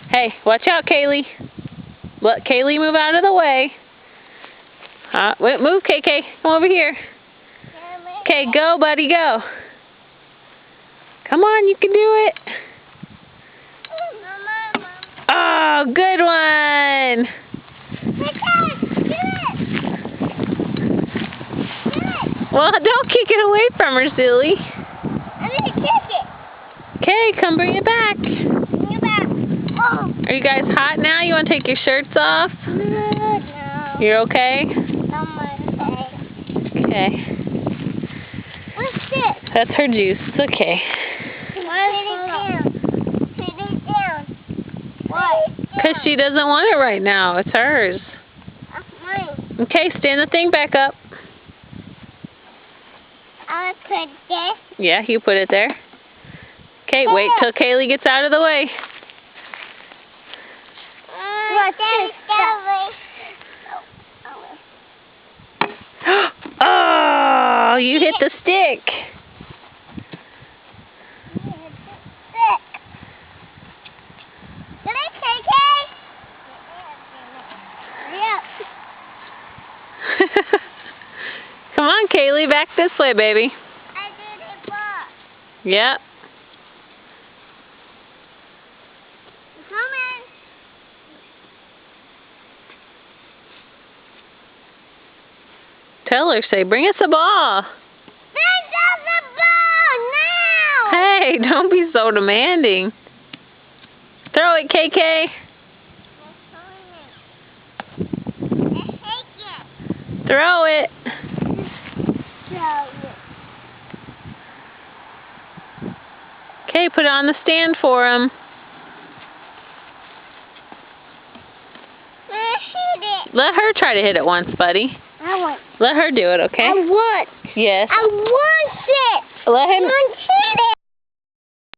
Hey, watch out, Kaylee. Let Kaylee move out of the way. Wait, move, KK. Come over here. Okay, go, buddy, go. Come on, you can do it. Oh, good one. Well, don't kick it away from her, silly. I'm gonna kick it. Okay, come bring it back. Bring it back. Oh. Are you guys hot now? You want to take your shirts off? No. You're okay? I'm okay. Okay. What's this? That's her juice. It's okay. Put it down. Why? Because she doesn't want it right now. It's hers. That's mine. Okay, stand the thing back up. I'll put this. Yeah, you put it there. Okay, wait till Kaylee gets out of the way. What's this? Oh, you hit the stick. Did I take it? Yep. Come on, Kaylee, back this way, baby. I did it back. Yep. Coming. Tell her, say, bring us a ball. Bring us the ball now. Hey, don't be so demanding. Throw it, KK. Throw it. Okay, put it on the stand for him. Let her try to hit it once, buddy. I want. Let her do it, okay? I want. Yes. I want it. Let him. I want it.